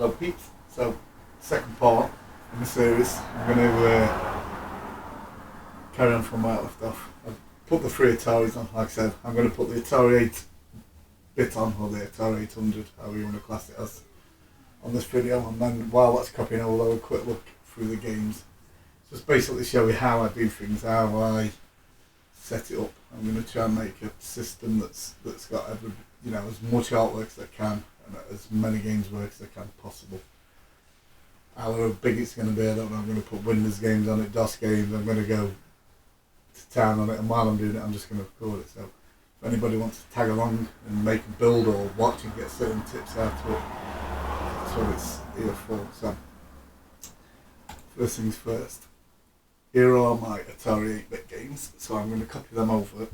Hello peeps. So, second part in the series. I'm going to carry on from where I left off. I've put the three Ataris on, like I said. I'm going to put the Atari 8-bit on, or the Atari 800, however you want to class it as, on this video. And then while that's copying, I'll have a quick look through the games. Just basically show you how I do things, how I set it up. I'm going to try and make a system that's got every, as much artwork as I can, and as many games work as I can possible. However big it's going to be, I don't know. I'm going to put Windows games on it, DOS games. I'm going to go to town on it, and while I'm doing it, I'm just going to record it. So if anybody wants to tag along and make a build or watch and get certain tips out of it, that's what it's here for. So first things first. Here are my Atari 8-bit games, so I'm going to copy them over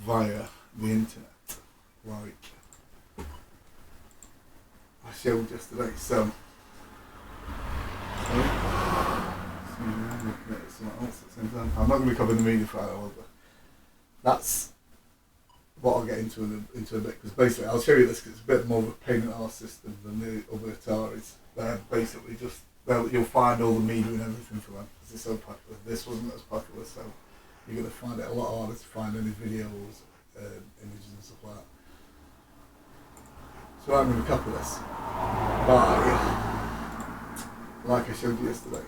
via the internet, like I showed yesterday. So, I'm looking at something else at the same time. I'm not going to cover the media file over. That's what I'll get into a bit, because basically I'll show you this because it's a bit more of a pain in our system than the other Ataris. They're basically just, you'll find all the media and everything for them because they're so popular. This wasn't as popular, so you're going to find it a lot harder to find any videos, images and stuff like that. So I'm going to copy this by, like I showed you yesterday,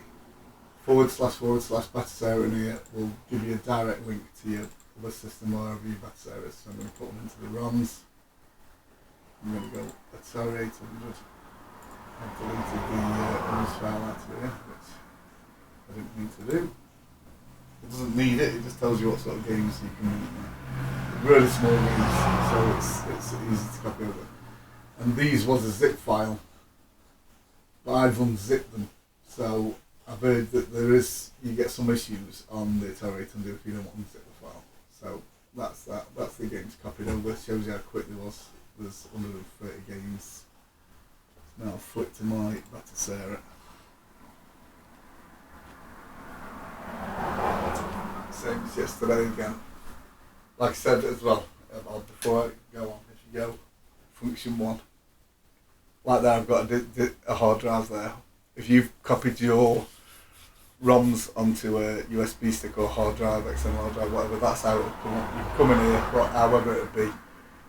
/ Batocera in here will give you a direct link to your other system or wherever your Batocera is. So I'm going to put them into the ROMs. I'm going to go Atari 800. I've deleted the image file out of here, which I didn't mean to do. It doesn't need it, it just tells you what sort of games you can make. Really small games, so it's easy to copy over. And these was a zip file, but I've unzipped them. So I've heard that you get some issues on the Atari 800 if you don't unzip the file. So that's that. That's the games copied over. Shows you how quick it was. There's 130 games. Now I'll flip to my Batocera. Same as yesterday again. Like I said as well, before I go on, if you go function 1, like there I've got a hard drive there. If you've copied your ROMs onto a USB stick or hard drive, external hard drive, whatever, that's how it would come up. You can come in here, however it would be,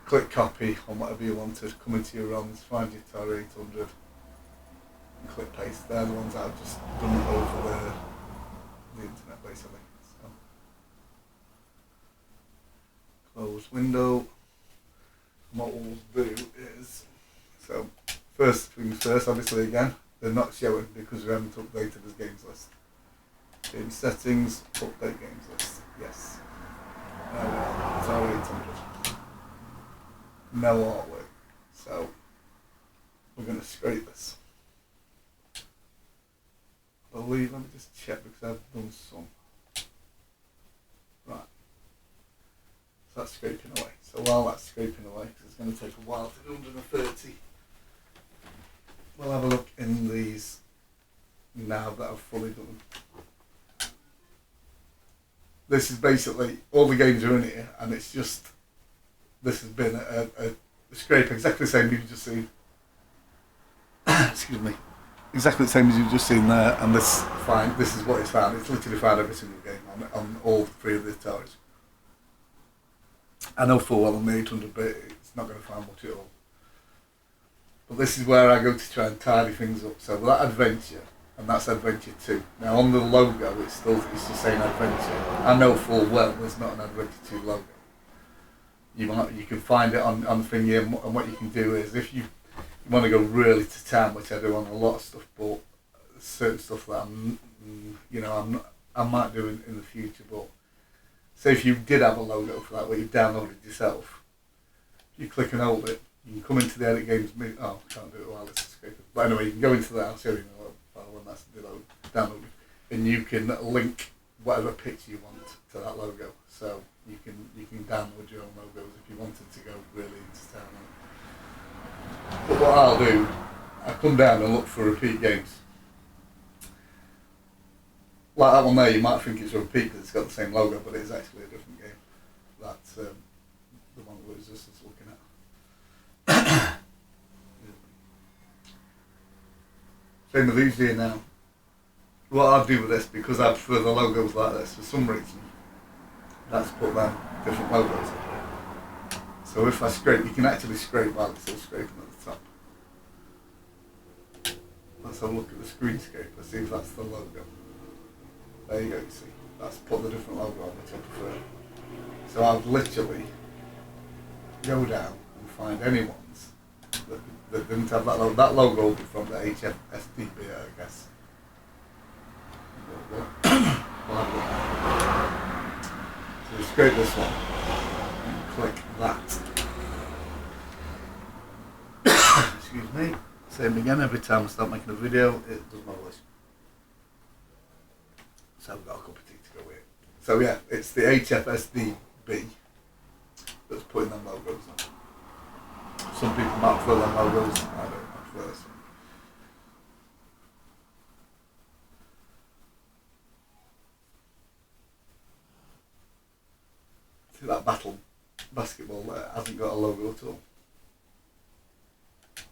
click copy on whatever you wanted, come into your ROMs, find your Atari 800 and click paste. They're the ones that I've just done over the internet basically. So, close window. And what we'll do is, so first things first, obviously again, they're not showing because we haven't updated this games list. Game settings, update games list, yes. Atari 800. No artwork. So we're going to scrape this. I believe, let me just check because I've done some. Right. So that's scraping away. So while that's scraping away, because it's going to take a while to do 130, we'll have a look in these now that I've fully done them. This is basically, all the games are in here, and it's just, this has been a scrape exactly the same as you've just seen. Excuse me. Exactly the same as you've just seen there, and this is what it's found. It's literally found every single game on all three of the Ataris. I know full well on the 800-bit it's not going to find much at all. But this is where I go to try and tidy things up. So that Adventure, and that's Adventure 2. Now on the logo it's just saying Adventure. I know full well there's not an Adventure 2 logo. You can find it on thingy, and what you can do is, if you want to go really to town, which I do on a lot of stuff, but certain stuff that I might do in the future, but say if you did have a logo for that where you've downloaded yourself, if you click and hold it, you can come into the edit games menu. Oh, I can't do it while it's scraping. But anyway, you can go into that, I'll show you in a little file when that's downloaded, and you can link whatever picture you want to that logo. So you can download your own logos if you wanted to go really into town on it. But what I'll do, I come down and look for repeat games. Like that one there, you might think it's a repeat because it's got the same logo, but it's actually a different game. That's the one that was just us looking at. Same with these here now. What I'll do with this, because I prefer the logos like this, for some reason, that's put them different logos in here. So if I scrape, you can actually scrape while it's still scraping at the top. Let's have a look at the screen scraper, see if that's the logo. There you go, you see. That's put the different logo on, which I prefer. So I'd literally go down and find any ones that didn't have that logo. That logo will be from the HFSD bit, I guess. So you scrape this one and click that. Excuse me. Same again, every time I start making a video, it does my voice. So I've got a cup of tea to go with it. So yeah, it's the HFSDB that's putting them logos on. Some people might prefer them logos, I don't prefer this one. See that battle basketball there hasn't got a logo at all.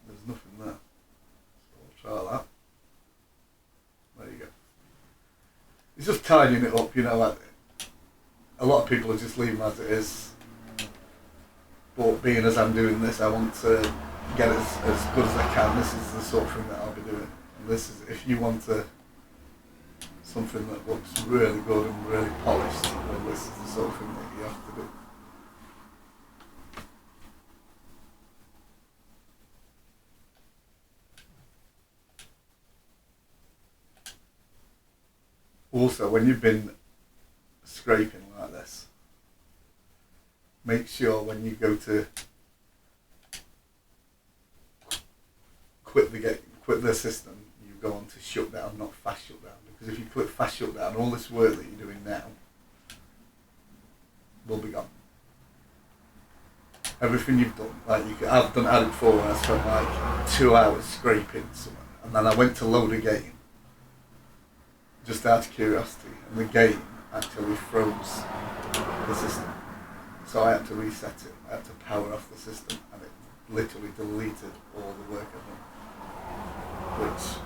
There's nothing there. So we'll try that. There you go. It's just tidying it up, you know, like a lot of people are just leaving as it is. But being as I'm doing this, I want to get it as good as I can. This is the sort of thing that I'll be doing. And this is, if you want something that looks really good and really polished, well, this is the sort of thing that you have to do. Also, when you've been scraping like this, make sure when you go to quit the system, you go on to shut down, not fast shut down. Because if you click fast shut down, all this work that you're doing now will be gone. Everything you've done, like I've done it before, when I spent like 2 hours scraping somewhere, and then I went to load a game. Just out of curiosity, and the game actually froze the system. So I had to reset it, I had to power off the system, and it literally deleted all the work I've done. Which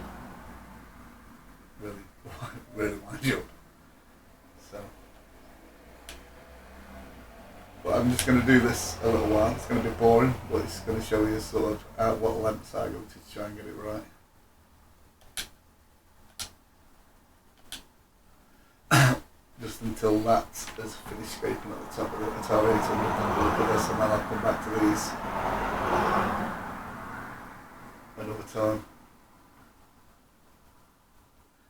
really winds you up. So, but I'm just going to do this a little while. It's going to be boring, but it's going to show you sort of at what lengths I go to try and get it right. Just until that is finished scraping at the top of the Atari 800, and we'll look at this, and then I'll come back to these another time.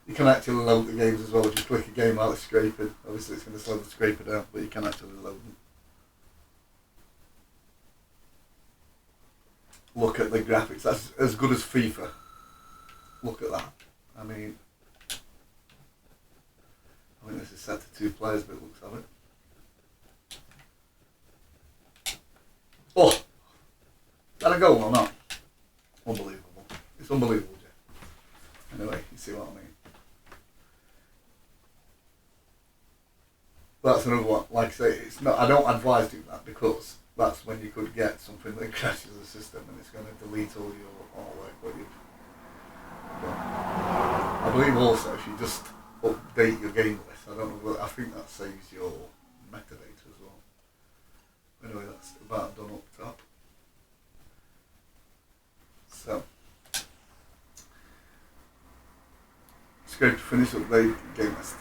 You can actually load the games as well. If you click a game while it's scraping, obviously it's going to slow the scraper down, but you can actually load them. Look at the graphics. That's as good as FIFA. Look at that. I mean, this is set to 2 players, but it looks of it. Oh! Is that a goal or not? Unbelievable. It's unbelievable, Jeff. Anyway, you see what I mean. That's another one. Like I say, it's not. I don't advise doing that, because that's when you could get something that crashes the system and it's going to delete all your artwork. What you've done. I believe also if you just update your game list, I don't know, I think that saves your metadata as well. Anyway, that's about done up top. So, scrape to finish up the game list.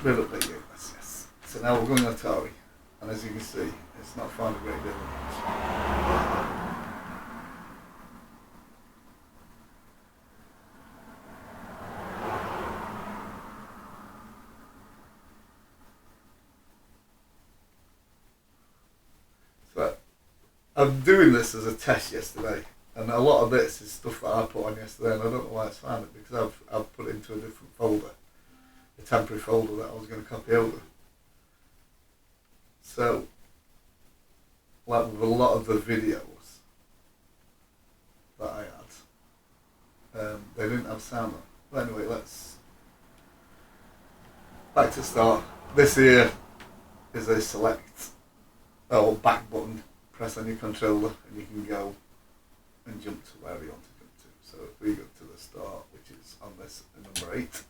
We'll update game list, yes. So now we're going to Atari, and as you can see, it's not found a great deal of much. I'm doing this as a test yesterday, and a lot of this is stuff that I put on yesterday, and I don't know why it's found it, because I've put it into a different folder, a temporary folder that I was going to copy over. So, like with a lot of the videos that I had, they didn't have sound on. But anyway, let's back to start. This here is a select back button. Press on your controller and you can go and jump to wherever you want to So if we go to the start, which is on this number 8,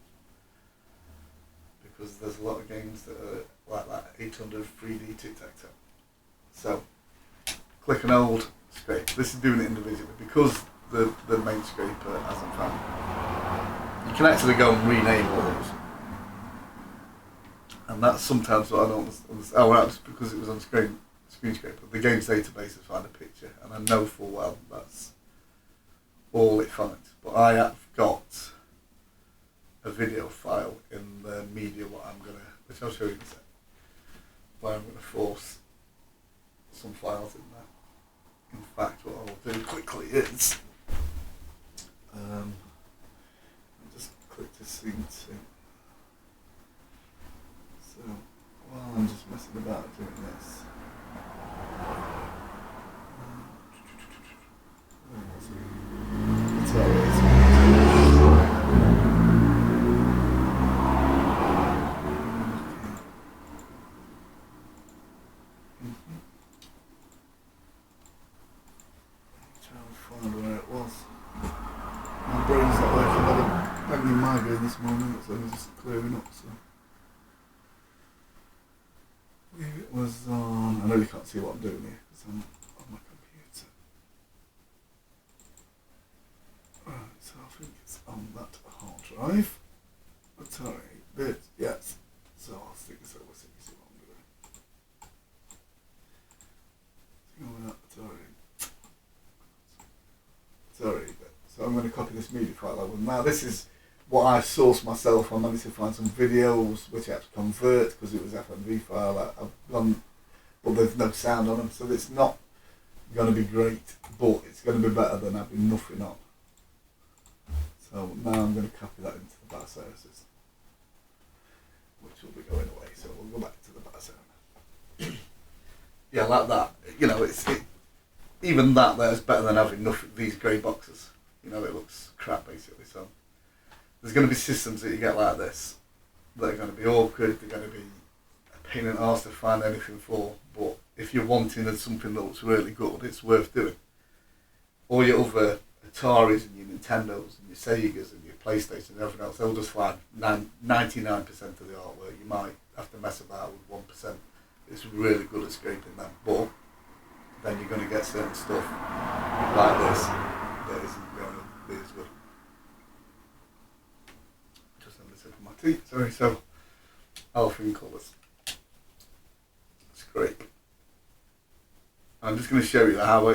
because there's a lot of games that are like that 800 3D tic-tac-toe. So click an old scrape. This is doing it individually because the main scraper hasn't found. You can actually go and rename all those. And that's sometimes what I don't understand. Oh, that's because it was on screen scraper. The game's database has found a picture, and I know full well that's all it finds. But I have got a video file in the media which I'll show you in a sec, where I'm going to force some files in there. In fact, what I'll do quickly is I'll just click to sync to. So while I'm just messing about doing this, this morning, it's only just clearing up, so it was on. I know you can't see what I'm doing here because I'm on my computer. Right, so I think it's on that hard drive. Atari bit, yes. So I'll stick this over so you can see what I'm doing. Atari bit. So I'm going to copy this media file over. Now this is what I sourced myself. I managed to find some videos which I had to convert because it was FMV file. I've done, but there's no sound on them, so it's not going to be great, but it's going to be better than having nothing on. So now I'm going to copy that into the Batocera system, which will be going away. So we'll go back to the Batocera. Yeah, like that. You know, even that there's better than having nothing. These grey boxes. You know, it looks crap basically. So there's going to be systems that you get like this that are going to be awkward, they're going to be a pain in the arse to find anything for, but if you're wanting something that looks really good, it's worth doing. All your other Ataris and your Nintendos and your Segas and your PlayStation and everything else, they'll just find 99% of the artwork. You might have to mess about with 1%. It's really good at scraping them, but then you're going to get certain stuff like this that isn't going to be as good. My teeth, sorry, so alpha colours. Scrape. I'm just going to show you how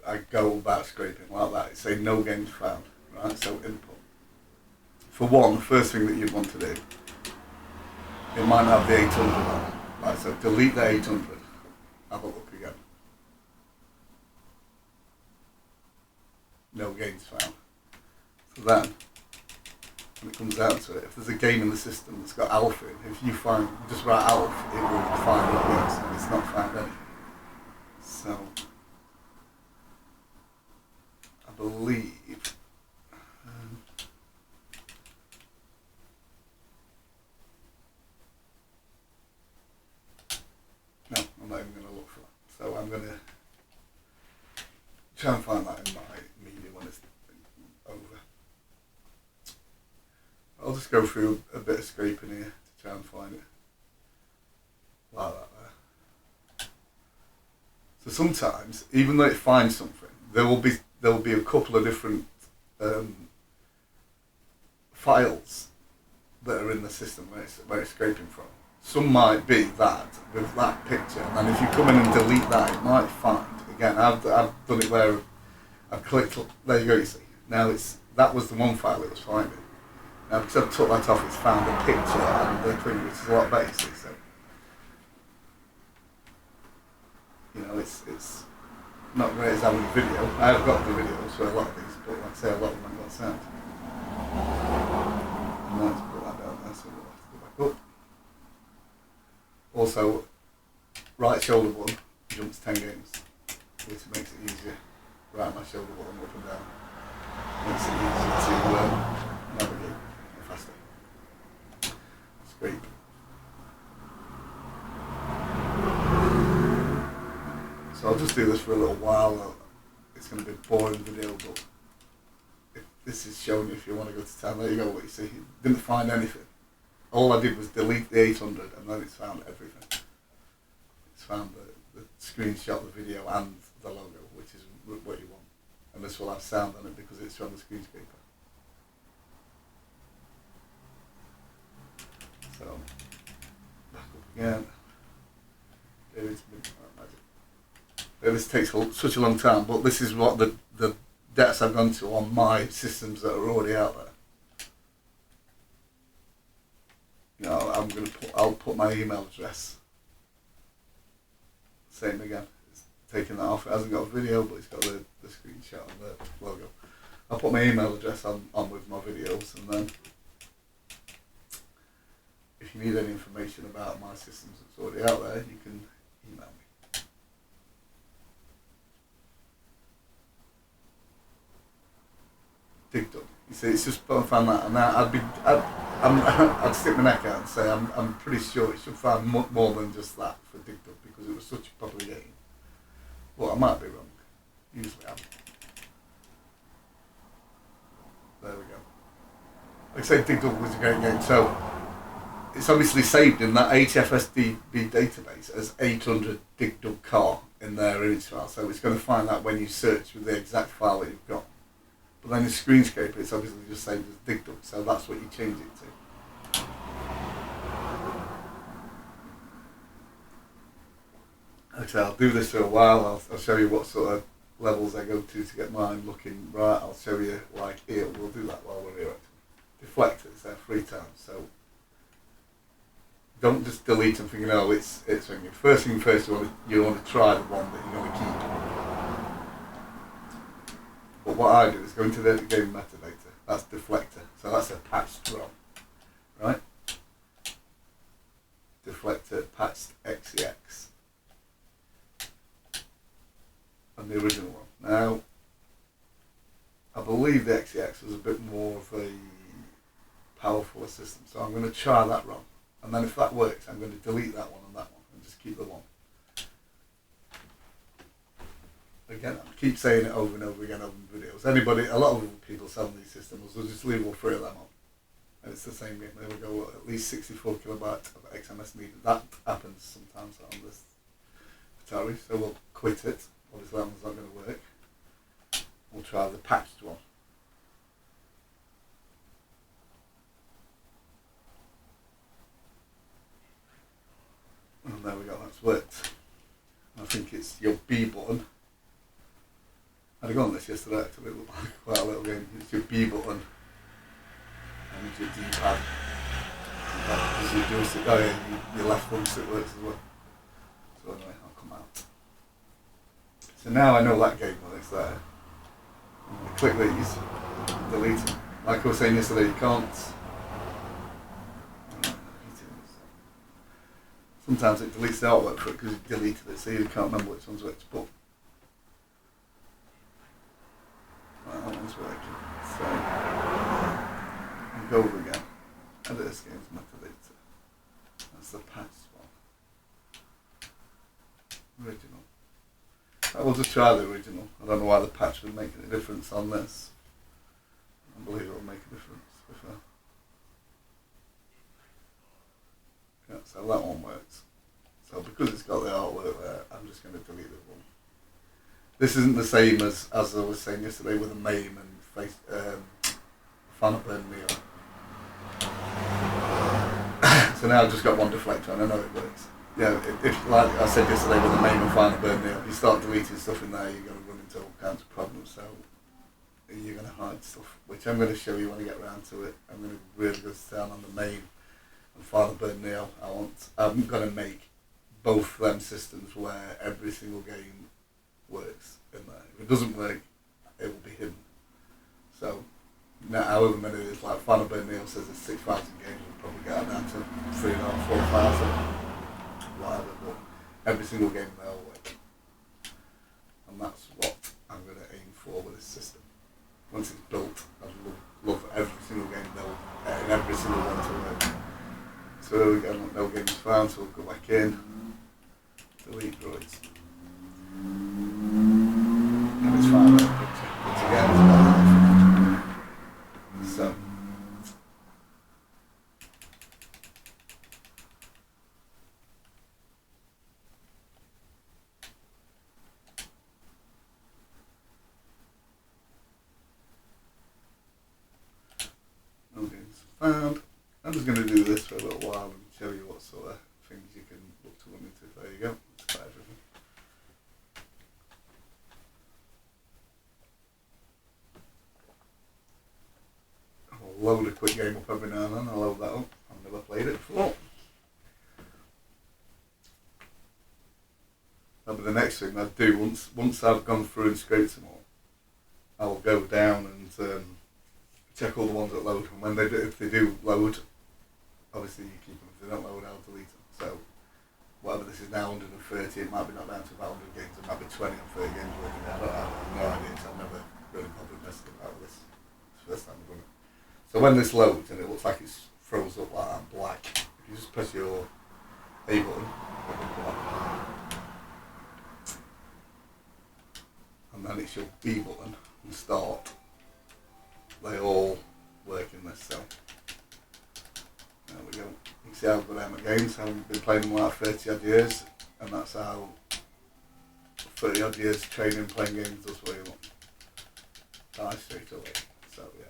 I go about scraping like that. It's say no games found, right? So input. For one, the first thing that you'd want to do, it might have the 800 on it. Right, so delete the 800. Have a look again. No games found. So then, when it comes down to it, if there's a game in the system that's got alpha in, if you just write alpha, it will find all games, and it's not found any. So, I believe, no, I'm not even going to look for that. So I'm going to try and find that in my media when it's over. I'll just go through a bit of scraping here to try and find it. Like that there. So sometimes, even though it finds something, there will be a couple of different files that are in the system where it's scraping from. Some might be that with that picture, and if you come in and delete that, it might find. Again, I've done it where I've clicked. There you go. You see. Now that was the one file it was finding. Now because I've took that off, it's found a picture and the thing, which is a lot better. So you know, it's not great as having a video. I have got the videos for a lot of these, but like I say, a lot of them haven't got sound. And now to put that down there, so we'll have to go back up. Also, right shoulder button jumps 10 games, which makes it easier. Right, my shoulder button up and down makes it easier to navigate faster. Scrape. So I'll just do this for a little while. It's going to be a boring video, but if this is showing you if you want to go to town. There you go. What you see, didn't find anything. All I did was delete the 800, and then it's found everything. It's found the screenshot, the video, and the logo, which is what you want. And this will have sound on it because it's from the screenscraper. So, back up again. This takes such a long time, but this is what the depths I've gone to on my systems that are already out there. You know, I'll put my email address. Same again. It's taking that off. It hasn't got a video, but it's got the screenshot and the logo. I'll put my email address on with my videos, and then if you need any information about my systems that's already out there, you can email me. Dig up. You see, it's just I found that, and I'd stick my neck out and say I'm pretty sure it should find more than just that for Dig Dug because it was such a popular game. Well, I might be wrong. Usually I'm. There we go. Like I say, Dig Dug was a great game. So it's obviously saved in that HFSDB database as 800 Dig Dug car in their image file. So it's going to find that when you search with the exact file that you've got. But then the screenscaper, it's obviously just saved as Dig Dug, so that's what you change it to. Okay, I'll do this for a while. I'll show you what sort of levels I go to get mine looking right. I'll show you, like here, we'll do that while we're here actually. Deflectors, they're 3 times, so don't just delete them thinking, oh, it's ringing. First thing first, you want to try the one that you're going to keep. But what I do is go into the game metadata. That's deflector. So that's a patched ROM, right? Deflector patched XEX. And the original one. Now, I believe the XEX was a bit more of a powerful system. So I'm going to try that ROM. And then if that works, I'm going to delete that one and that one and just keep the one. Again, I keep saying it over and over again over videos. A lot of people selling these systems will just leave all 3 of them on. And it's the same game. There we go, at least 64 kilobytes of XMS needed. That happens sometimes on this Atari, so we'll quit it. Obviously that one's not going to work. We'll try the patched one. And there we go, that's worked. I think it's your B button. I had a go on this yesterday actually, it looked like quite a little game. It's your B button and it's your D-pad. As you joystick, oh yeah, your left thumbstick works as well. So anyway, I'll come out. So now I know that game works there. I'm going to click these, delete them. Like I was saying yesterday, you can't. Sometimes it deletes the artwork for it because you deleted it, so you can't remember which one's which. But right, that one's working. So I'll go over again. Edit this game's metadata. That's the patched one. Original. I will just try the original. I don't know why the patch would make a difference on this. I believe it will make a difference. Yeah, so that one works. So because it's got the artwork there, I'm just going to delete the one. This isn't the same as I was saying yesterday with the MAME and Fanaburn Neo. So now I've just got one deflector and I know it works. Yeah, if like I said yesterday with the MAME and Fanaburn Neo, if you start deleting stuff in there, you're going to run into all kinds of problems. So you're going to hide stuff, which I'm going to show you when I get around to it. I'm going to really go down on the MAME and Fanaburn Neo. I'm going to make both them systems where every single game works in there. If it doesn't work, it will be hidden. So now, however many it is, like Fanaburn Neo says it's 6,000 games, we'll probably get it down to 3,500, 4,000, whatever. But every single game there will work, and that's what I'm going to aim for with this system. Once it's built, I love every single game and every single one to work. So again, no games found, so we'll go back in, delete droids. And it's fine, it's again, it's better. And I'm just going to do this for a little while and show you what sort of things you can look to run into. There you go. That's quite everything. I'll load a quick game up every now and then. I'll load that up. I've never played it before. That'll be the next thing I'd do once I've gone through and scraped them all. I'll go down and check all the ones that load. And when they do, if they do load, obviously you keep them. If they don't load, I'll delete them. So whatever this is now, 130, it might be not down to about 100 games. It might be 20 or 30 games working there. I have no idea. So I've never really bothered messing about this. It's the first time I've done it. So when this loads and it looks like it froze up like that black, if you just press your A button, and then it's your B button and start, they all work in this. So there we go. You can see how good I am at games. I've been playing them like 30 odd years, and that's how 30 odd years training playing games does what you want. Die straight away. So yeah.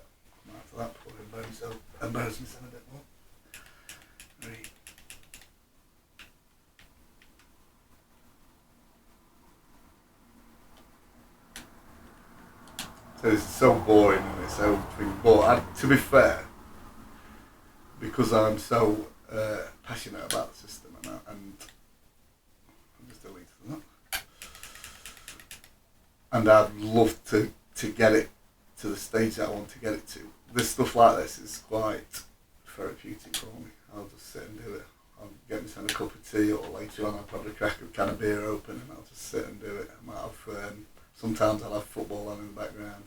After that, before I embarrass myself a bit more. Right. So it's so boring and it's so but to be fair, because I'm so passionate about the system and I'm just deleting that. And I'd love to get it to the stage that I want to get it to. This stuff like this is quite therapeutic for me. I'll just sit and do it. I'll get myself a cup of tea, or later on I'll probably crack a can of beer open and I'll just sit and do it. I might have, sometimes I'll have football on in the background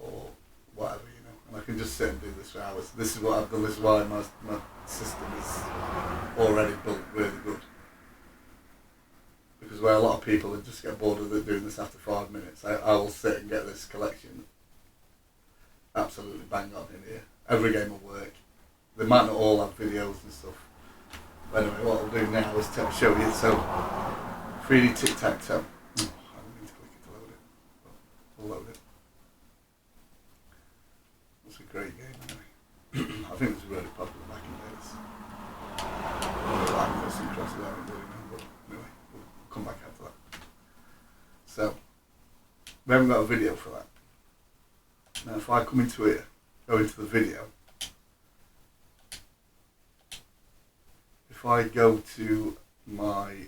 or whatever, you know. And I can just sit and do this for hours. This is what I've done. This is why my system is already built really good. Because where a lot of people just get bored of doing this after 5 minutes, I will sit and get this collection absolutely bang on in here. Every game will work. They might not all have videos and stuff. But anyway, what I'll do now is show you. So, 3D tic-tac-toe. I don't need to click it to load it. But we'll load it. It's a great game anyway. I think it was really popular back in the days. Like this and crosses out and doing that, but anyway, we'll come back after that. So, we haven't got a video for that. Now if I come into here, go into the video, if I go to my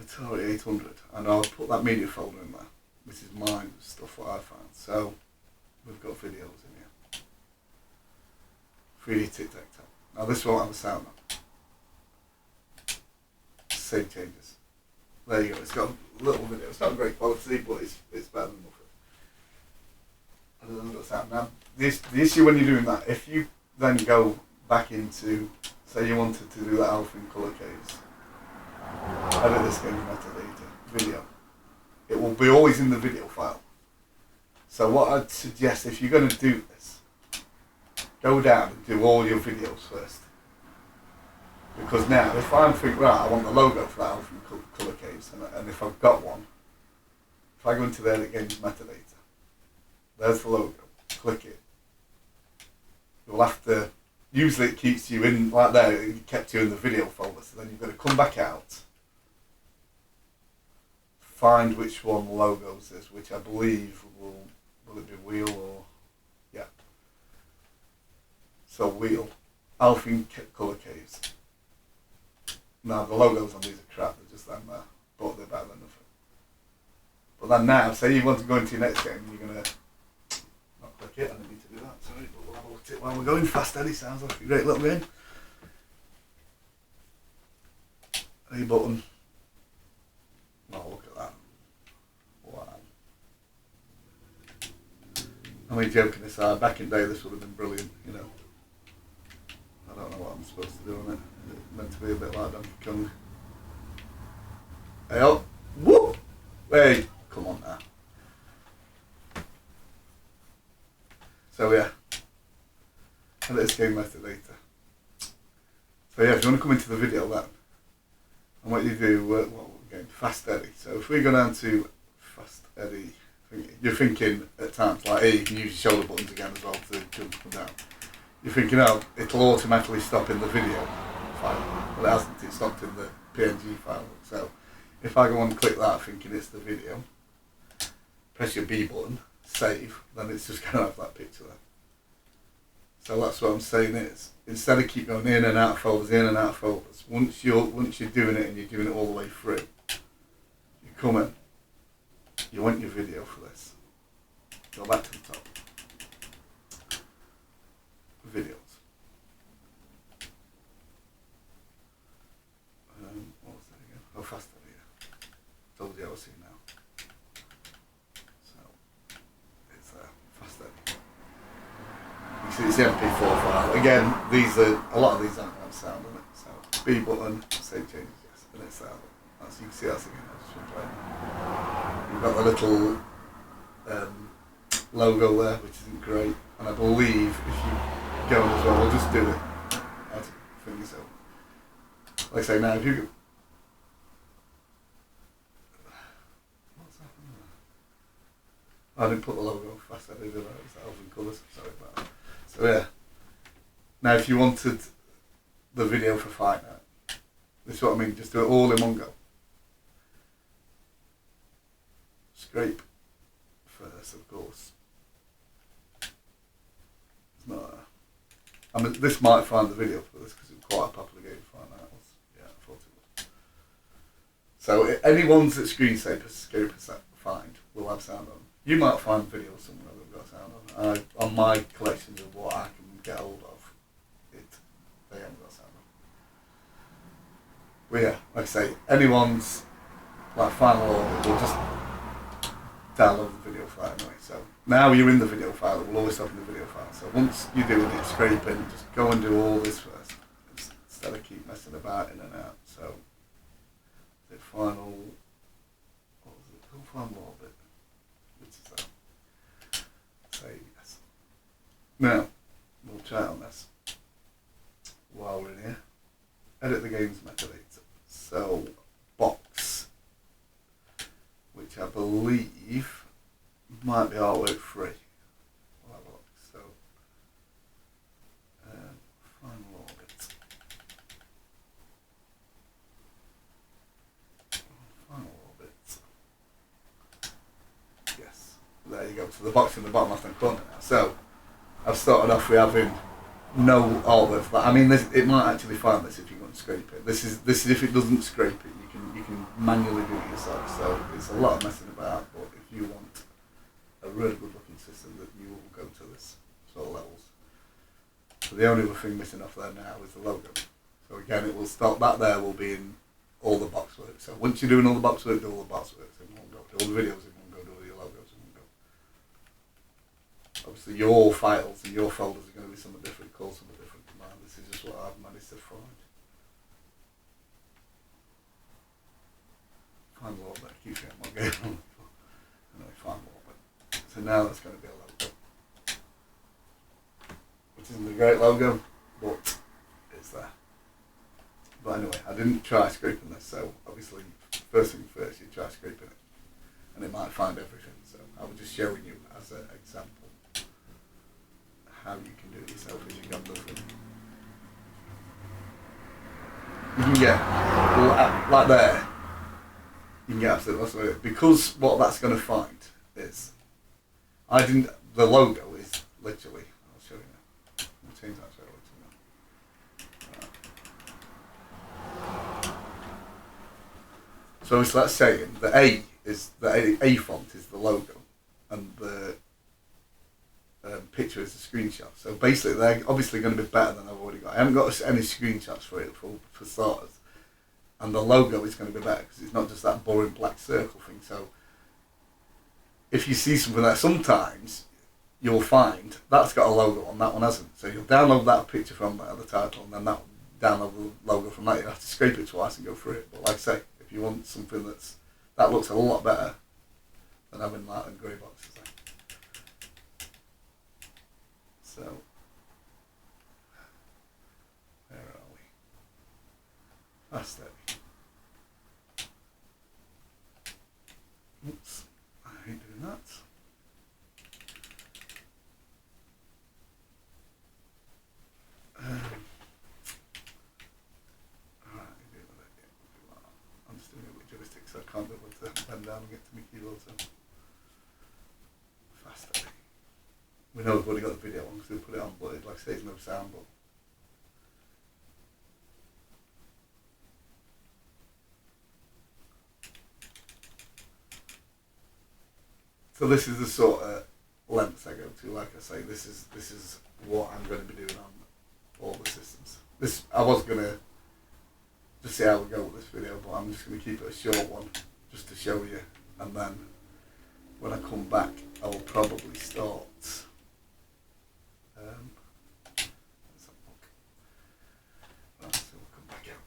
Atari 800 and I'll put that media folder in there, which is mine, stuff that I found. So we've got videos in here. 3D tic-tac-toe. Now this won't have a sound on. Save changes. There you go, it's got a little video. It's not great quality, but it's better than nothing. I don't know what's happening now. The issue when you're doing that, if you then go back into, say you wanted to do that alpha in colour caves, edit this game metadata, video, it will be always in the video file. So what I'd suggest, if you're going to do this, go down and do all your videos first. Because now, if I'm thinking, right, I want the logo for that alpha in colour caves, and if I've got one, if I go into there, it gains metadata. There's the logo. Click it. You'll have to. Usually it keeps you in like there. It kept you in the video folder. So then you've got to come back out. Find which one the logos is, which I believe will it be wheel or yeah. So wheel, alpha in colour caves. Now the logos on these are crap. They're just them there, but they're better than nothing. But then now, say you want to go into your next game, you're gonna. Click it, I don't need to do that, sorry, but we'll have a look at it while we're going. Fast Eddie sounds like a great little game. A button. Oh, look at that. Wow. I mean, joking aside, back in the day this would have been brilliant, you know. I don't know what I'm supposed to do on it. It's meant to be a bit like Donkey Kong. Hey up! Whoop! Hey! Come on now. So yeah, and this game metadata. So yeah, if you want to come into the video then, and what you do, what game? Fast Eddie. So if we go down to Fast Eddie You're thinking at times like, hey, you can use your shoulder buttons again as well to jump up and down. You're thinking, oh, it'll automatically stop in the video file. Well, it hasn't. It stopped in the PNG file. So if I go on and click that, thinking it's the video, press your B button, save, then it's just going to have that picture there. So that's what I'm saying is, instead of keep going in and out of folders, once you're doing it and you're doing it all the way through, you come in, you want your video for this, go back to the top, videos. What was that again? How fast are you? Told you I was seeing now. So it's fast edit. You see it's the MP4 file. Again, a lot of these aren't going to sound on it. So B button, save changes, yes, and it's that. As you can see, that's again. You've got the little logo there, which isn't great, and I believe if you go on as well, we'll just do it out of things. So, like I say, now if you go, what's happening there? I didn't put the logo fast. I did it. It's that open colours. Sorry about that. So yeah. Now, if you wanted the video for Fight Night, this is what I mean. Just do it all in one go. Scrape first, of course. It's not. I mean, this might find the video for this because it's quite a popular game. Find out. Yeah, I thought it was. So any ones that scrapers find will have sound on. You might find videos somewhere that got sound on. On my collections of what I can get hold of, they haven't got sound on. Well, yeah, like I say, anyone's like final order will just download the video file anyway. So now you're in the video file, it will always open the video file. So once you're doing it, scraping, just go and do all this first instead of keep messing about in and out. So the final, what was it? Go final orbit, which is that. Say yes. Now we'll try on this while we're in here. Edit the game's metadata. So box, which I believe might be artwork free. We'll have a look. So, final orbit. Final orbit. Yes. There you go. So the box in the bottom left hand corner now. So I've started off with having no artwork for that. I mean, it might actually find this if you go and scrape it. This is if it doesn't scrape it, you can manually do it yourself. So it's a lot of messing about, but if you want a really good looking system, that you will go to this sort of levels. So the only other thing missing off there now is the logo. So again, it will start, that there will be in all the box work. So once you're doing all the box work, do all the box work in one go. Do all the videos in one go, do all your logos in one go. Obviously your files and your folders are going to be something different, called something different command. This is just what I've managed to find. Find a little bit, keep getting my game on. Anyway, find a little bit. So now that's going to be a logo. Which isn't a great logo, but it's there. But anyway, I didn't try scraping this, so obviously first thing first, you try scraping it. And it might find everything, so I was just showing you as an example how you can do it yourself if you got nothing. You can get, like there, you can get absolutely lots of it. Because what that's going to find is, the logo is literally, I'll show you now. I'll change that straight away to now. So it's like saying the A font is the logo, and the picture is a screenshot. So basically, they're obviously going to be better than I've already got. I haven't got any screenshots for it for starters, and the logo is going to be better because it's not just that boring black circle thing. So if you see something there, sometimes you'll find that's got a logo on, that one hasn't. So you'll download that picture from the title, and then that download the logo from that. You have to scrape it twice and go through it. But like I say, if you want something that looks a lot better than having that and grey boxes there. So, where are we? Fast steady. Oops, I hate doing that. get to my keyboard so faster. We know we've already got the video on because we put it on, but like I say, there's no sound. But so this is the sort of lengths I go to. Like I say, this is what I'm going to be doing on all the systems. This I was going to just see how we go with this video, but I'm just going to keep it a short one just to show you, and then when I come back I will probably start let's have a look. Right, so we'll come back out.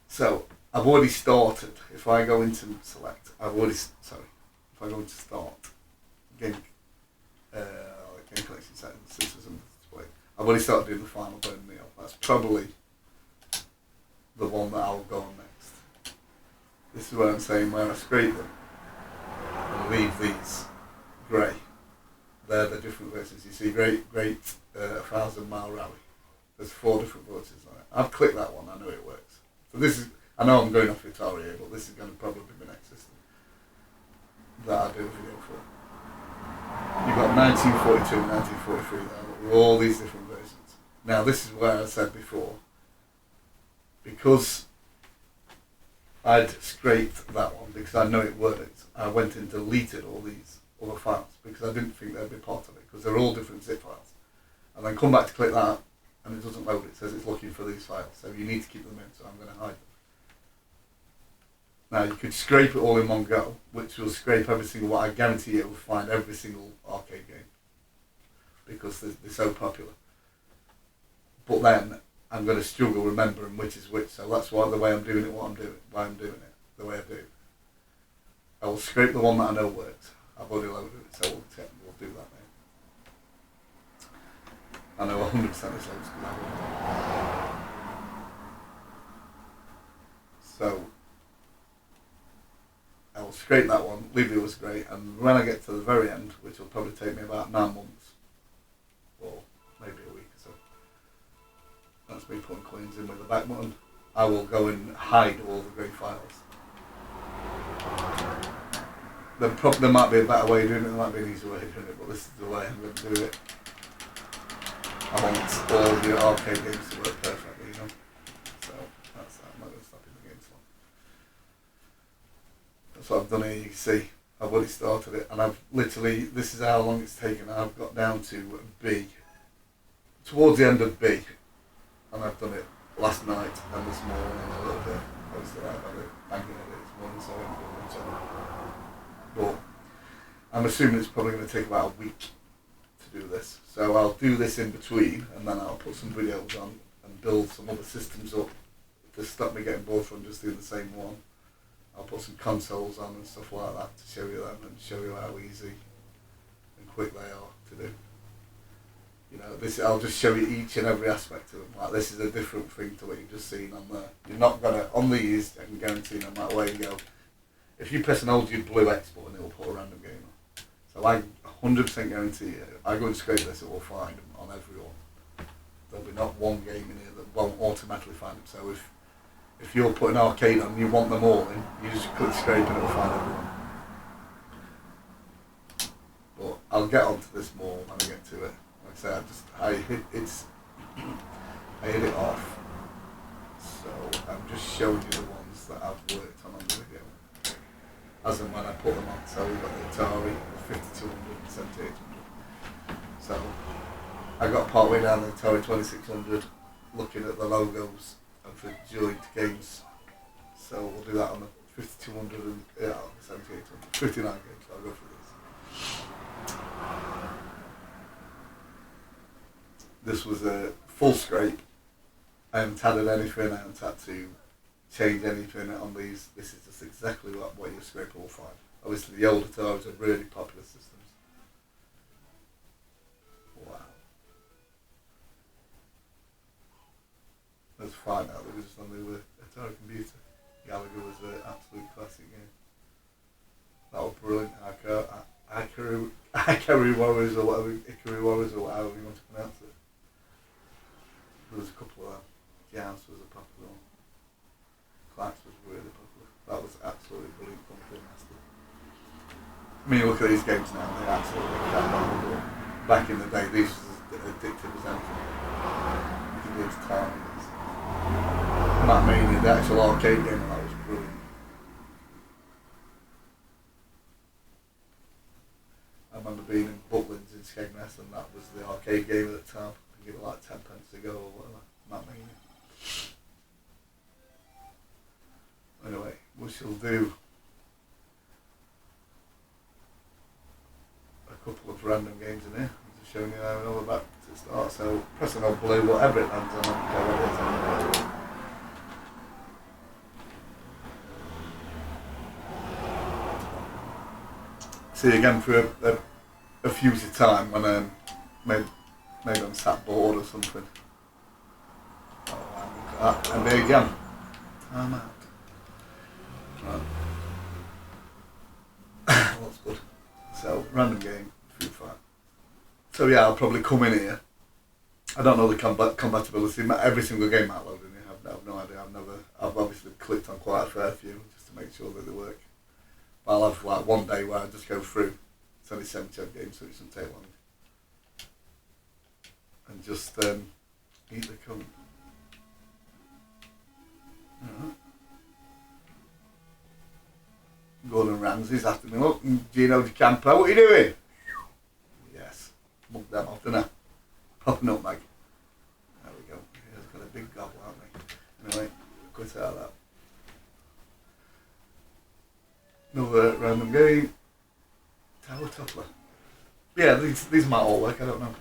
So I've already started. If I go into select, if I go into start game collection settings, system display, I've already started doing the final bone meal. That's probably the one that I'll go on next. This is what I'm saying, where I scrape them and leave these grey. They're the different versions. You see, great 1,000 Mile Rally. There's 4 different versions on it. I've clicked that one. I know it works. So this is. I know I'm going off Atari here, but this is going to probably be my next system that I do a video for. You've got 1942 and 1943 there, with all these different versions. Now this is where I said before, because I'd scraped that one because I know it worked, I went and deleted all these other files because I didn't think they'd be part of it, because they're all different zip files. And then come back to click that and it doesn't load, it says it's looking for these files, so you need to keep them in, so I'm going to hide them. Now you could scrape it all in one go, which will scrape every single one. I guarantee you will find every single arcade game because they're so popular. But then I'm going to struggle remembering which is which, so that's why the way I'm doing it, why I'm doing it, the way I do it. I will scrape the one that I know works. I've already loaded it, so we'll do that now. I know 100% it's loads good. So I will scrape that one, leave the others great, and when I get to the very end, which will probably take me about 9 months, or maybe a week or so, that's me putting coins in with the back button, I will go and hide all the grey files. There might be a better way of doing it, there might be an easier way of doing it, but this is the way I'm going to do it. I want all the arcade games to work perfectly, you know. So that's that. I'm not going to stop in the game long. That's what I've done here. You can see I've already started it, and I've literally, this is how long it's taken. I've got down to B, towards the end of B, and I've done it last night and this morning and a little bit. Obviously I've had it banging at it this morning, so I haven't done much of it. But I'm assuming it's probably going to take about a week to do this. So I'll do this in between, and then I'll put some videos on and build some other systems up to stop me getting bored from just doing the same one. I'll put some consoles on and stuff like that to show you them and show you how easy and quick they are to do. You know, this I'll just show you each and every aspect of them. Like, this is a different thing to what you've just seen on there. You're not gonna, on these, I can guarantee no matter where you go, if you press and hold your blue X button, it will put a random game on. So I 100% guarantee you, I go and scrape this, it will find them on everyone. There'll be not one game in here that won't automatically find them. So if you're putting arcade on and you want them all in, you just click scrape and it will find everyone. But I'll get onto this more when I get to it. Like I say, I hit it off. So I'm just showing you the ones that I've worked on the video, as and when I put them on. So we've got the Atari, the 5200 and 7800. So I got part way down the Atari 2600 looking at the logos and for joint games. So we'll do that on the 5200 and 7800. 59 games, so I'll go through this. This was a full scrape. I haven't added anything, I haven't had to change anything on these. This is just exactly what your scraper will find. Obviously the old Ataris are really popular systems. Wow. Let's find out, there was just on the Atari computer. Gallagher was an absolute classic game. That was brilliant. Ikari Warriors or whatever, Ikari Warriors or whatever you want to pronounce it. There was a couple of them. Jans was a popular one. Clax was really popular. That was absolutely brilliant. Master. look at these games now, they're absolutely crap. Back in the day, these was as addictive as anything. You could lose time. And that meaning the actual arcade game, that was brilliant. I remember being in Butlins in Skegness, and that was the arcade game at the time. I think it was like 10 pence to go or whatever. That meaning. Anyway, we shall do a couple of random games in here. I'm just showing you how all about to start. So pressing on blue, whatever it lands on, I don't care what it is. See again for a future time when maybe I'm sat bored or something. Oh, look at that. And there again. Time out. Right. That's good. So, random game, food fight. So yeah, I'll probably come in here. I don't know the compatibility. Every single game I load in here, I've no idea. I've obviously clicked on quite a fair few just to make sure that they work. But I'll have like one day where I just go through. It's only 70 odd games, so it shouldn't take long. And just eat the cunt. Alright. Gordon Ramsay's after me. Look, Gino Di Campo, what are you doing? Yes. Mugged them off, didn't I? Pop nutmeg. There we go. He's got a big gobble, haven't we? Anyway, quit out of that. Another random game. Tower Toppler. Yeah, these might all work, I don't know.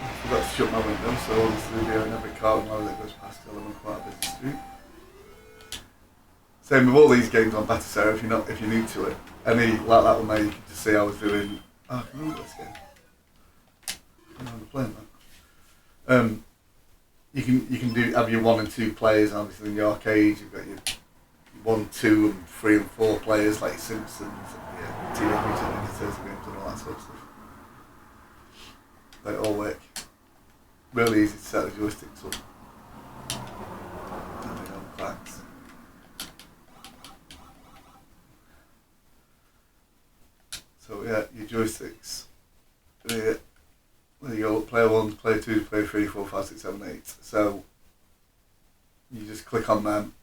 I forgot to shut my window, so obviously in every car now that goes past 11 quite a busy street. Same with all these games on Batocera, if you're new to it. Any like that one there, you can just see I was doing. Oh, I can remember this game. I remember playing that. You can have your 1 and 2 players. Obviously in your arcade, you've got your 1, 2, and 3 and 4 players like Simpsons, and Teenage Mutant Ninja Turtles games and all that sort of stuff. They all work. Really easy to set the joysticks up. And they don't clacks. So yeah, your joysticks. There you go, player 1, player 2, player 3, 4, 5, 6, 7, 8. So you just click on them.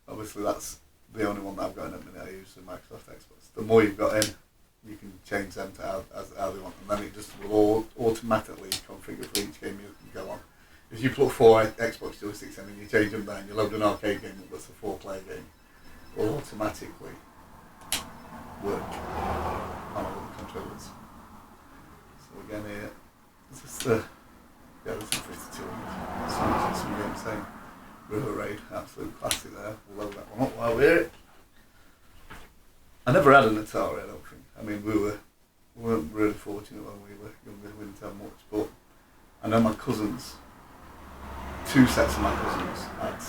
Obviously that's the only one that I've got in at the minute. I use the Microsoft Xbox. The more you've got in, you can change them to how they want, and then it just will automatically configure for each game you can go on. If you put 4 Xbox joysticks in and you change them there and you load an arcade game that's a 4-player game, it will automatically work on all the controllers. So again here, this is the, yeah, this is 52. Some games saying River Raid, absolute classic there. We'll load that one up while we're here. I never had an Atari, I don't think. I mean, we weren't really fortunate when we were younger, we didn't have much, but I know my cousins, 2 sets of my cousins had.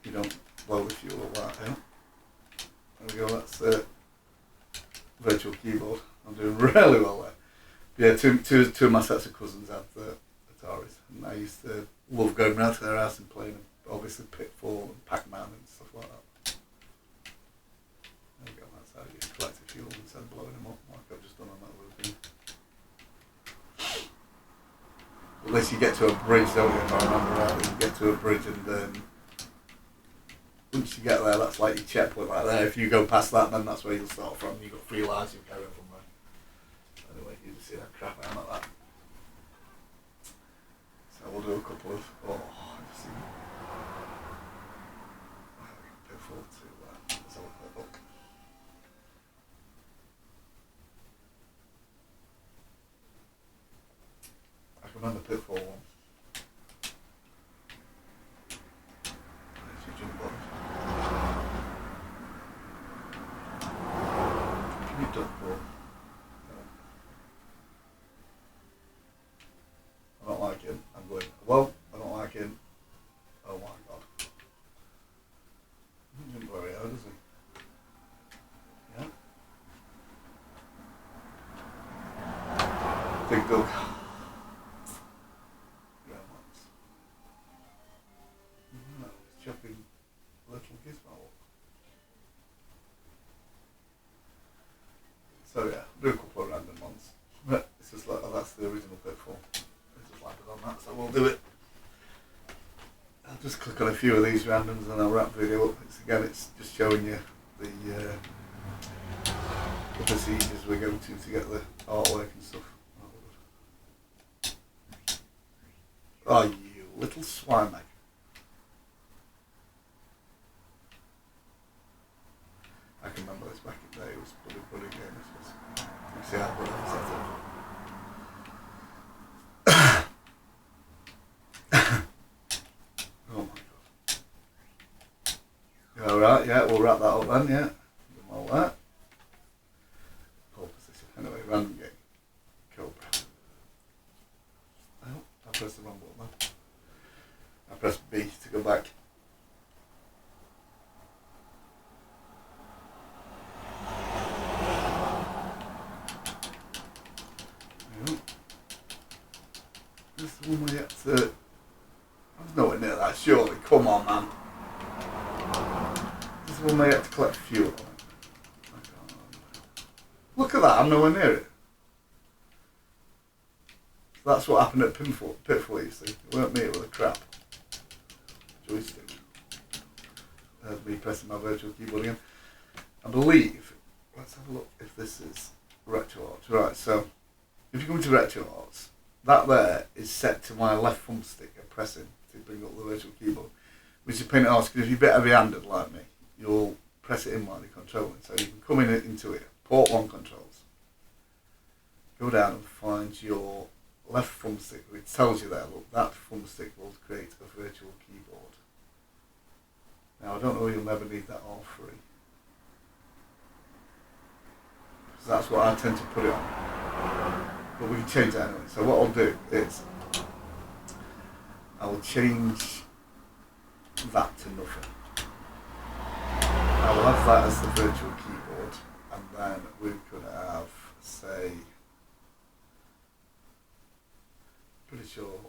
You don't blow the fuel up that, yeah? There we go, that's virtual keyboard. I'm doing really well there. Yeah, two of my sets of cousins had Ataris, and I used to love going round to their house and playing them. Obviously Pitfall and Pac-Man and stuff like that. There we go, that's how you collect the fuel instead of blowing them up like I've just done on that little thing. Unless you get to a bridge, don't you, if I remember rightly, you get to a bridge and once you get there, that's like your checkpoint right there. If you go past that, then that's where you'll start from. You've got 3 lives, you carry on from there. Anyway, you just see that crap out like that. So we'll do a couple of, I just see. Let's have a quick look. I can remember Pitfall 1. There's your jump button. Can you duck ball? No. I don't like him. I'm going, well, I don't like him. Oh my god. He doesn't very hard, does he? Yeah. Big dog. we'll do it. I'll just click on a few of these randoms and I'll wrap the video up. It's just showing you the procedures we go to get the artwork and stuff. Oh, you little swine bag. I can remember this back in the day. It was a bloody game. You see how good it was. Oh my god. You alright? Yeah, we'll wrap that up then, yeah. Do all that. Pole position. Anyway, random game. Cobra. Oh, I pressed the wrong button then. I pressed B to go back. This is the one we have to... I was nowhere near that, surely. Come on, man. This is the one we have to collect fuel. Look at that, I'm nowhere near it. So that's what happened at Pitfall, you see. It weren't me, it was a crap joystick. There's me pressing my virtual keyboard again. I believe, let's have a look if this is RetroArts. Right, so if you come to RetroArts, that there is set to my left thumbstick and pressing to bring up the virtual keyboard, which is a pain in the arse because if you're a bit heavy-handed like me, you'll press it in while you're controlling. So you can come into it, port 1 controls, go down and find your left thumbstick, which tells you there, look, that thumbstick will create a virtual keyboard. Now I don't know, you'll never need that R3. Because that's what I tend to put it on. But we can change that anyway. So what I'll do is I will change that to nothing. I will have that as the virtual keyboard, and then we could have, say, pretty sure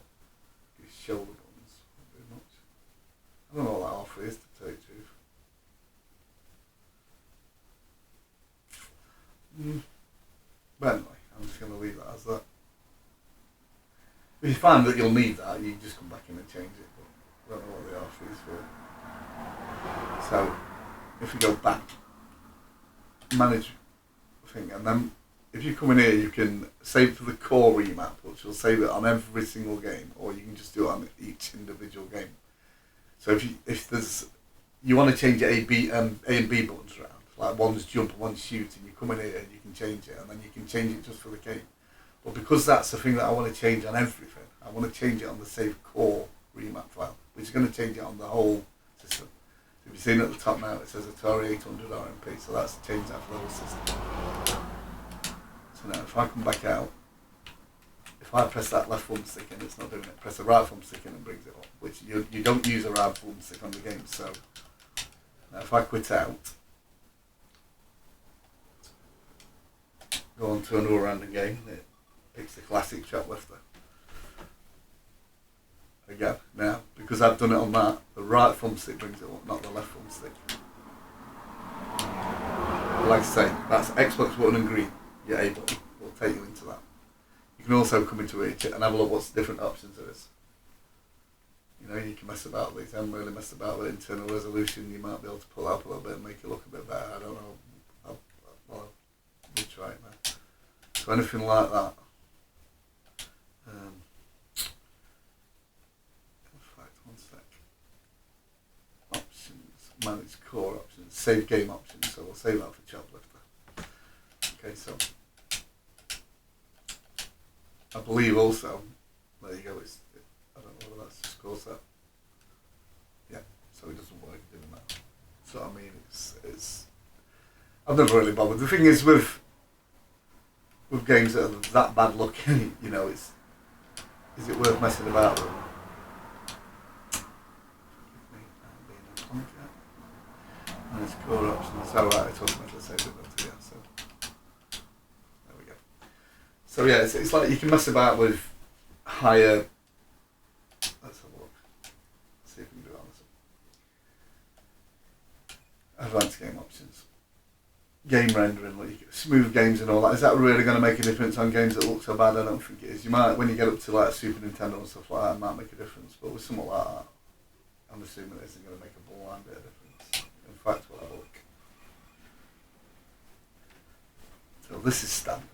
these shoulder buttons won't do much. I don't know what that R3 is, to tell you the truth. But anyway, I'm just going to leave that as that. If you find that you'll need that, you can just come back in and change it, but I don't know what the R3 is for. So, if you go back, manage thing, and then if you come in here, you can save to the core remap, which will save it on every single game, or you can just do it on each individual game. So if there's, you want to change A and B buttons around, like one's jump and one's shoot, and you come in here and you can change it, and then you can change it just for the game. But because that's the thing that I want to change on everything, I want to change it on the save core remap file, which is going to change it on the whole system. So if you've seen at the top now, it says Atari 800 RMP, so that's changed that for the whole system. So now if I come back out, if I press that left thumbstick in, it's not doing it. Press the right thumbstick in and brings it up, which you don't use a right thumbstick on the game. So now if I quit out, go on to another random game, it picks the classic shoplifter. Again, now, because I've done it on that, the right thumbstick brings it up, not the left thumbstick. Like I say, that's Xbox button and green, your A button, will take you into that. You can also come into it and have a look what's the different options there is. You know, you can mess about with these. I haven't really messed about with internal resolution. You might be able to pull up a little bit and make it look a bit better. I don't know. We'll try it now. So anything like that. In fact, one sec. Options, manage core options, save game options. So we'll save that for Choplifter. Okay, so I believe also, there you go, I don't know whether that's just cause that. Yeah, so it doesn't work doing that. So I mean, it's I've never really bothered. The thing is with games that are that bad looking, you know, is it worth messing about with? And it's core options. So right, it's automatically saved it up to here. So there we go. So yeah, it's like you can mess about with higher. Let's have a look. See if we can do it on this. Advanced game options. game rendering, like smooth games and all that. Is that really going to make a difference on games that look so bad? I don't think it is. You might, when you get up to like Super Nintendo and stuff like that, it might make a difference. But with something like that, I'm assuming it isn't going to make a blind bit of difference. In fact, we'll have a look. So this is standard.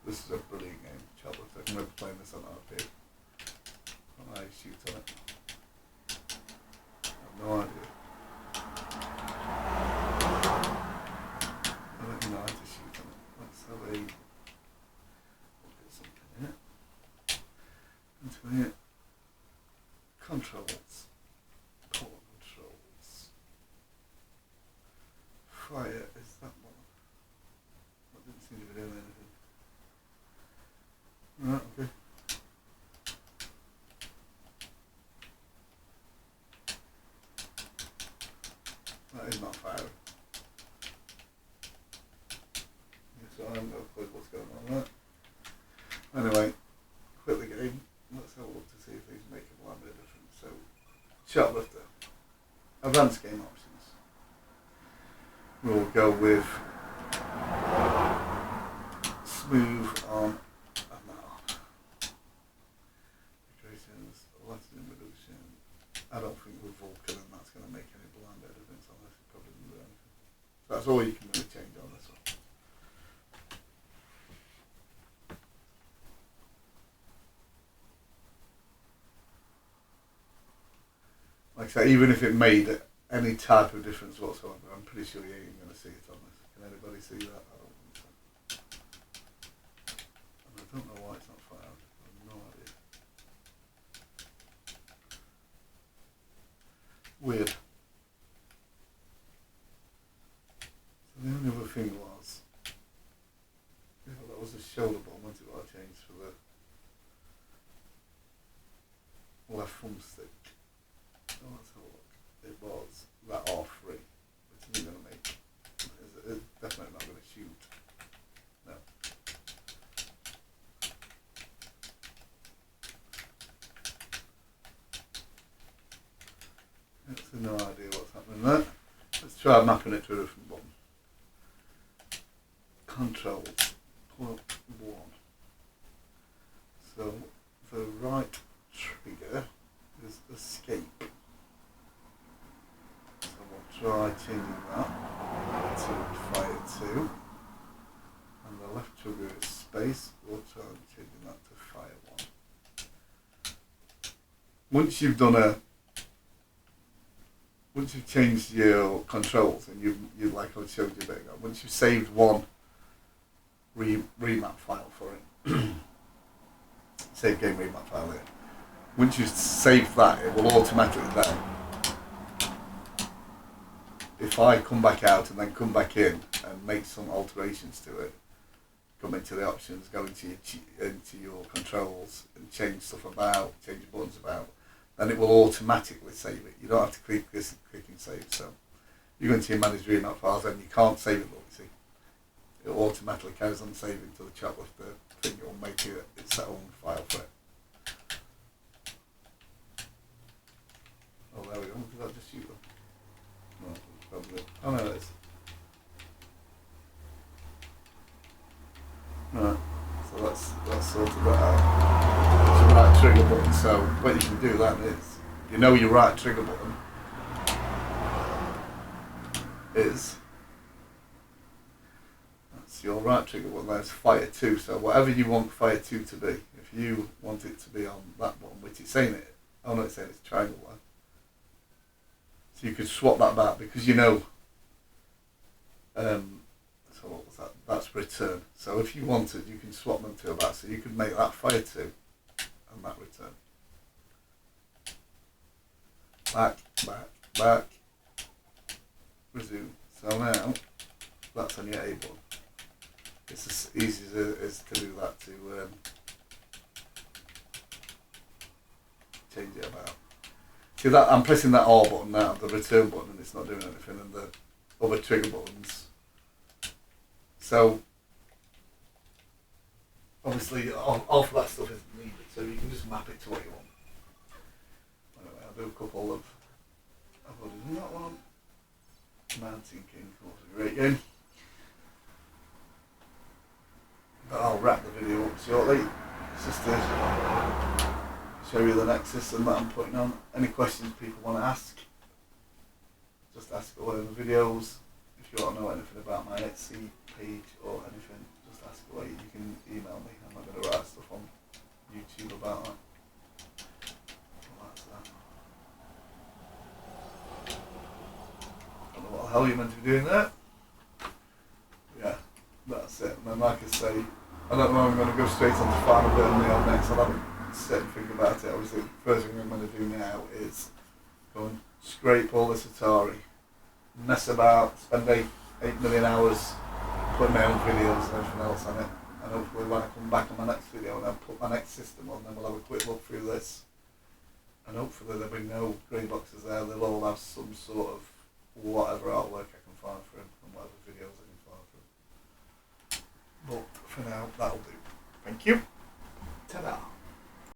This is a brilliant game, Childhood. I can remember playing this on arcade. I shoot on it. I have no idea. I don't even know how to shoot on it. Let's have a look at something here. Into here. Controls. Power controls. Fire is that one. That didn't seem to be doing anything. Right, okay. That is not fire. So I haven't got a clue what's going on there. Anyway, quit the game. Let's have a look to see if these make a blind bit of difference. So, shoplifter. Advanced game options. We'll go with smooth on and that on. Decorations, Latin reduction. I don't think with Vulcan and that's going to make any blind bit of difference on this. It probably doesn't do anything. So that's all you can really change on this one. Like I say, even if it made any type of difference whatsoever, I'm pretty sure you ain't going to see it on this. Can anybody see that? I don't think so. And I don't know why it's not fired. I have no idea. Weird. So the only other thing was, yeah, that was a shoulder button, wasn't it, what I changed for the left thumbstick. So let's have a look. It was that R3, which isn't going to make. It's definitely not going to shoot. No. That's no idea what's happening there. Let's try mapping it to a different button. Controls, plug 1. So the right trigger is escape. Try changing that to fire 2, and the left trigger is space. We'll try changing that to fire 1. Once you've changed your controls, and you like I showed you a bit ago, once you've saved one remap file for it, save game remap file here. Once you've saved that, it will automatically then. If I come back out and then come back in and make some alterations to it, come into the options, go into your controls and change stuff about, change buttons about, then it will automatically save it. You don't have to click this and click and save. So you go into your manage remap files and you can't save it, look, see. It automatically carries on saving to the shoplifter thing. It will make it its own file for it. Oh, there we go. Did that just shoot them? No. Oh no, it is. Right, so that's sorted that out. It's your right trigger button, so what you can do then is, you know your right trigger button is, that's your right trigger button, there's fire 2, so whatever you want fire 2 to be, if you want it to be on that button, which it's saying it, oh no, it's saying it's triangle one. So you could swap that back because you know. So what was that? That's return. So if you wanted, you can swap them to that. So you could make that fire 2 and that return. Back, back, back. Resume. So now that's on your A button. It's as easy as it is to do that to change it about. See that I'm pressing that R button now, the return button, and it's not doing anything, and the other trigger buttons. So obviously all of that stuff isn't needed, so you can just map it to what you want. do a couple of... I've already done that one. Mountain King was a great game. But I'll wrap the video up shortly. It's just to show you the next system that I'm putting on. Any questions people want to ask, just ask away in the videos. If you want to know anything about my Etsy page or anything, just ask away. You can email me. I'm not going to write stuff on YouTube about that. Well, that's that. I don't know what the hell you're meant to be doing there. Yeah, that's it. And then, like I say, I don't know if I'm going to go straight on to Final Burn next. I'll have a sit and think about it. Obviously, the first thing I'm going to do now is go and scrape all this Atari, mess about, spend 8 million hours putting my own videos and everything else on it. And hopefully when I come back on my next video and I'll put my next system on, then we'll have a quick look through this. And hopefully there'll be no grey boxes there. They'll all have some sort of whatever artwork I can find for them and whatever videos I can find for them. But for now, that'll do. Thank you. Ta-da.